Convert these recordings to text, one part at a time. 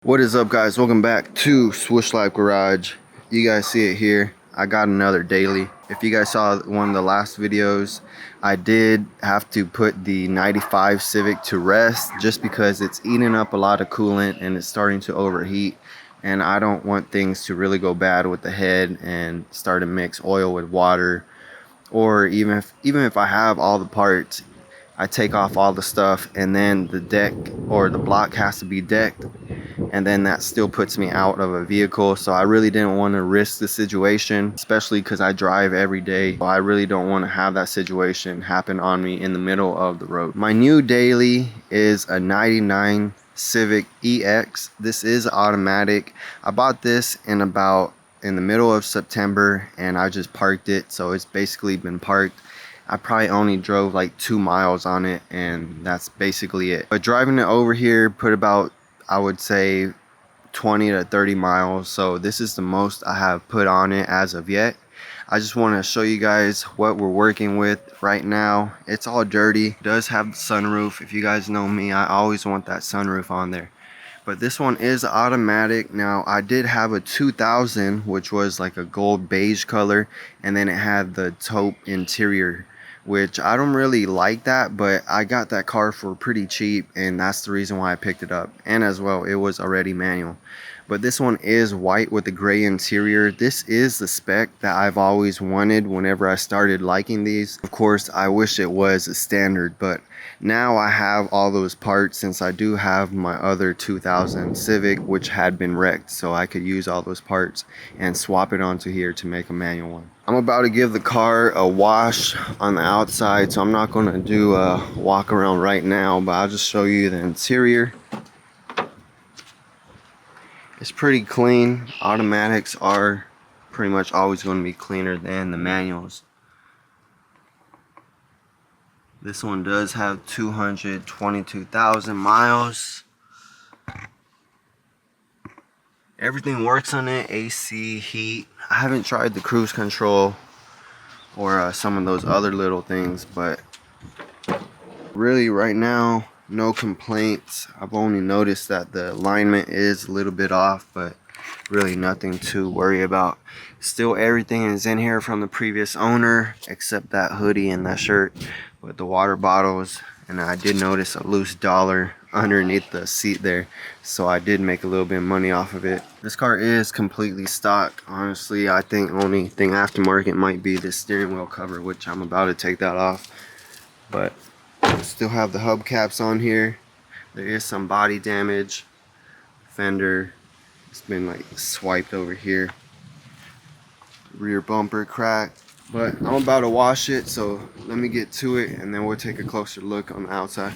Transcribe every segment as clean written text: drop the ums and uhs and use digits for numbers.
What is up, guys? Welcome back to Swoosh Life Garage. You guys see it here. I got another daily. If you guys saw one of the last videos, I did have to put the 95 Civic to rest just because it's eating up a lot of coolant and it's starting to overheat, and I don't want things to really go bad with the head and start to mix oil with water. Or even if I have all the parts, I take off all the stuff and then the deck or the block has to be decked, and then that still puts me out of a vehicle. So I really didn't want to risk the situation, especially because I drive every day. So I really don't want to have that situation happen on me in the middle of the road. My new daily is a 99 Civic Ex. This is automatic. I bought this in the middle of September, and I just parked it, so it's basically been parked. I probably only drove like 2 miles on it, and that's basically it. But driving it over here put about, I would say, 20 to 30 miles. So this is the most I have put on it as of yet. I just want to show you guys what we're working with right now. It's all dirty. It does have the sunroof. If you guys know me, I always want that sunroof on there. But this one is automatic. Now, I did have a 2000, which was like a gold beige color, and then it had the taupe interior, which I don't really like that, but I got that car for pretty cheap, and that's the reason why I picked it up. And as well, it was already manual. But this one is white with the gray interior. This is the spec that I've always wanted whenever I started liking these. Of course, I wish it was a standard, but now I have all those parts since I do have my other 2000 Civic, which had been wrecked. So I could use all those parts and swap it onto here to make a manual one. I'm about to give the car a wash on the outside, so I'm not going to do a walk around right now, but I'll just show you the interior. It's pretty clean. Automatics are pretty much always going to be cleaner than the manuals. This one does have 222,000 miles. Everything works on it. AC, heat. I haven't tried the cruise control or some of those other little things, but really right now, no complaints. I've only noticed that the alignment is a little bit off, but really nothing to worry about. Still, everything is in here from the previous owner except that hoodie and that shirt with the water bottles. And I did notice a loose dollar underneath the seat there, so I did make a little bit of money off of it. This car is completely stock. Honestly, I think only thing aftermarket might be the steering wheel cover, which I'm about to take that off. But still have the hubcaps on here. There is some body damage. Fender, it's been like swiped over here. Rear bumper cracked. But I'm about to wash it, so let me get to it and then we'll take a closer look on the outside.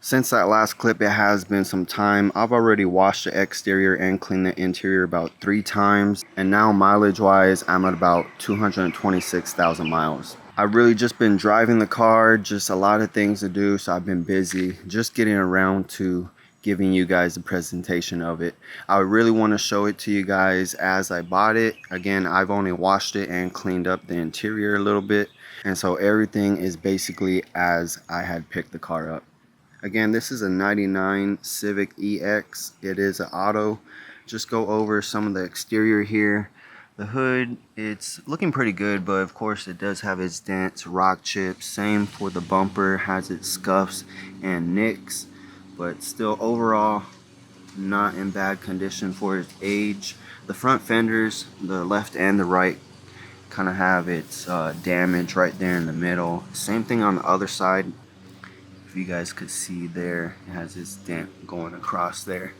Since that last clip, it has been some time. I've already washed the exterior and cleaned the interior about 3 times. And now mileage wise, I'm at about 226,000 miles. I've really just been driving the car, just a lot of things to do. So I've been busy just getting around to giving you guys a presentation of it. I really want to show it to you guys as I bought it. Again, I've only washed it and cleaned up the interior a little bit. And so everything is basically as I had picked the car up. Again, this is a 99 Civic EX. It is an auto. Just go over some of the exterior here. The hood, it's looking pretty good, but of course it does have its dents, rock chips. Same for the bumper, has its scuffs and nicks, but still overall not in bad condition for its age. The front fenders, the left and the right, kind of have its damage right there in the middle. Same thing on the other side. You guys could see there, it has this dent going across there.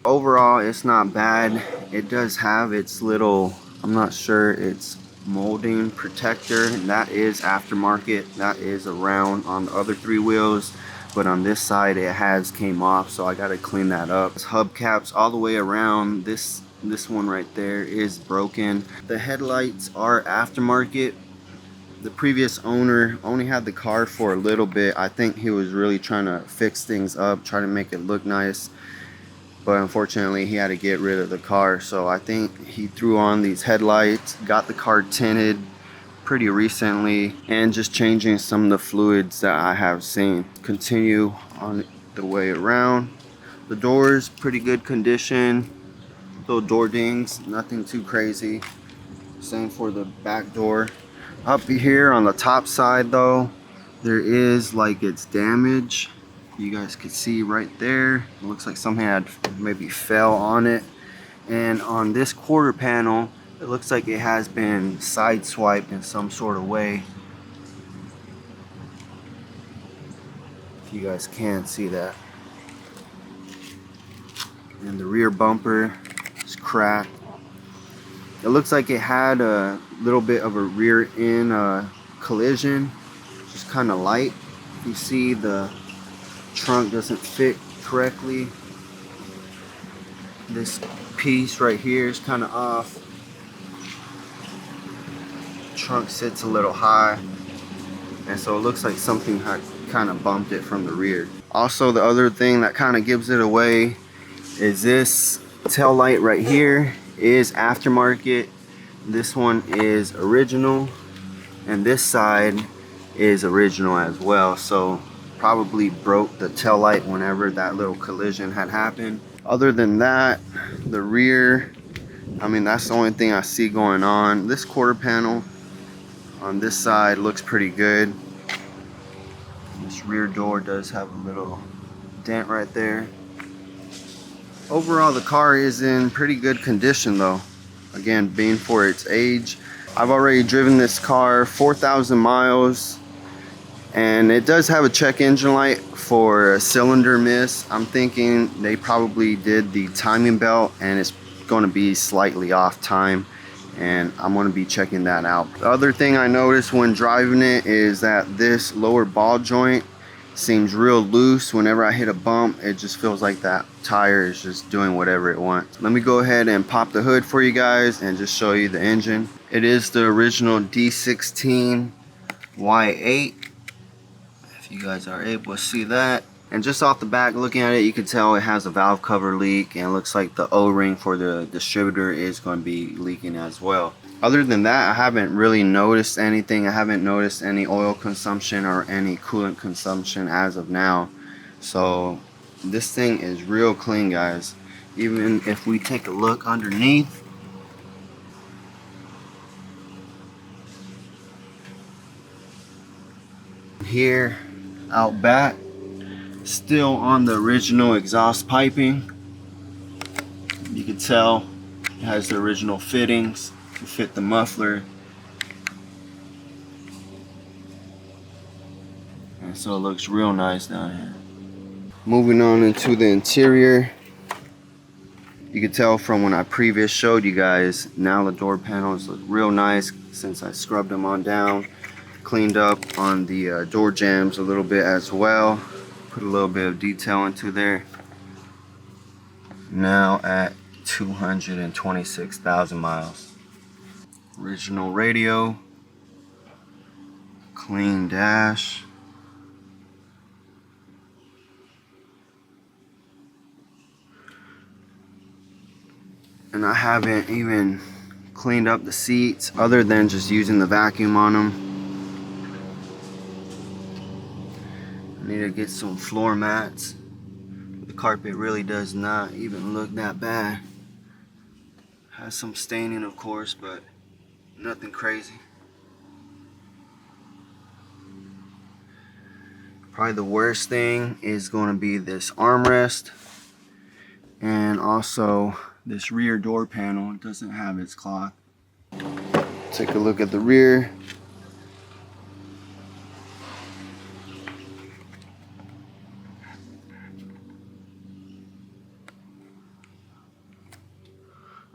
Overall, it's not bad. It does have its little, I'm not sure, it's molding protector, and that is aftermarket. That is around on the other 3 wheels, but on this side it has came off, so I got to clean that up. It's hubcaps all the way around. This one right there is broken. The headlights are aftermarket. The previous owner only had the car for a little bit. I think he was really trying to fix things up, trying to make it look nice, but unfortunately he had to get rid of the car. So I think he threw on these headlights, got the car tinted pretty recently, and just changing some of the fluids that I have seen. Continue on the way around. The doors, pretty good condition. Little door dings, nothing too crazy. Same for the back door. Up here on the top side though, there is like it's damage. You guys can see right there. It looks like something had maybe fell on it. And on this quarter panel, it looks like it has been sideswiped in some sort of way. If you guys can see that. And the rear bumper is cracked. It looks like it had a little bit of a rear end collision, just kind of light. You see the trunk doesn't fit correctly. This piece right here is kind of off. Trunk sits a little high, and so it looks like something had kind of bumped it from the rear. Also, the other thing that kind of gives it away is this tail light right here is aftermarket. This one is original, and this side is original as well. So probably broke the tail light whenever that little collision had happened. Other than that, the rear, I mean, that's the only thing I see going on. This quarter panel on this side looks pretty good. This rear door does have a little dent right there. Overall, the car is in pretty good condition though. Again, being for its age. I've already driven this car 4,000 miles, and it does have a check engine light for a cylinder miss. I'm thinking they probably did the timing belt and it's going to be slightly off time, and I'm going to be checking that out. The other thing I noticed when driving it is that this lower ball joint seems real loose. Whenever I hit a bump, it just feels like that tire is just doing whatever it wants. Let me go ahead and pop the hood for you guys and just show you the engine. It is the original D16 Y8, if you guys are able to see that. And just off the back, looking at it, you can tell it has a valve cover leak, and it looks like the O-ring for the distributor is going to be leaking as well. Other than that, I haven't really noticed anything. I haven't noticed any oil consumption or any coolant consumption as of now. So this thing is real clean, guys. Even if we take a look underneath, here out back, still on the original exhaust piping. You can tell it has the original fittings to fit the muffler, and so it looks real nice down here. Moving on into the interior, you can tell from when I previous showed you guys, now the door panels look real nice since I scrubbed them on down, cleaned up on the door jambs a little bit as well, Put a little bit of detail into there. Now at 226,000 miles. Original radio. Clean dash. And I haven't even cleaned up the seats other than just using the vacuum on them. I need to get some floor mats. The carpet really does not even look that bad. Has some staining, of course, but nothing crazy. Probably the worst thing is going to be this armrest and also this rear door panel. It doesn't have its cloth. Take a look at the rear.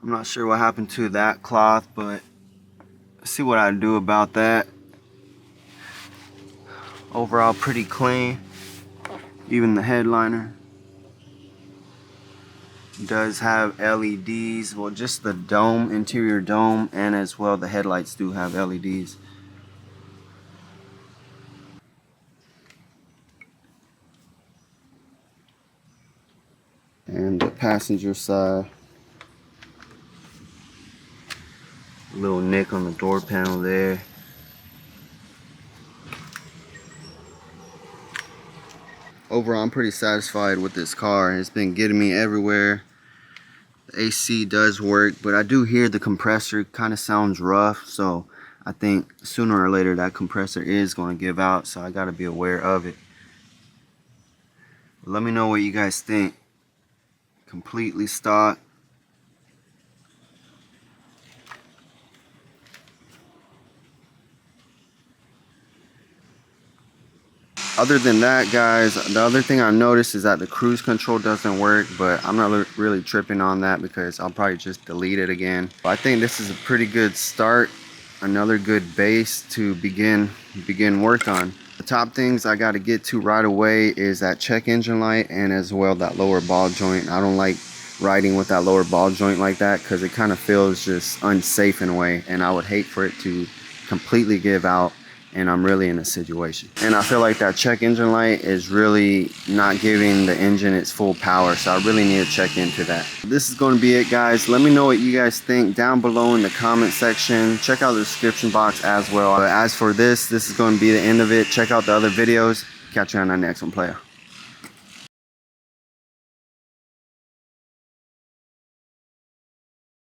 I'm not sure what happened to that cloth, but let's see what I do about that. Overall pretty clean. Even the headliner does have LEDs. Well, just the dome, interior dome, and as well the headlights do have LEDs. And the passenger side, a little nick on the door panel there. Overall, I'm pretty satisfied with this car. It's been getting me everywhere. The AC does work, but I do hear the compressor kind of sounds rough, so I think sooner or later that compressor is going to give out, so I got to be aware of it. Let me know what you guys think. Completely stock. Other than that, guys, the other thing I noticed is that the cruise control doesn't work, but I'm not really tripping on that because I'll probably just delete it again. But I think this is a pretty good start, another good base to begin work on. The top things I got to get to right away is that check engine light and as well that lower ball joint. I don't like riding with that lower ball joint like that because it kind of feels just unsafe in a way, and I would hate for it to completely give out and I'm really in a situation. And I feel like that check engine light is really not giving the engine its full power, so I really need to check into that. This is going to be it, guys. Let me know what you guys think down below in the comment section. Check out the description box as well. But as for this is going to be the end of it. Check out the other videos. Catch you on the next one, player.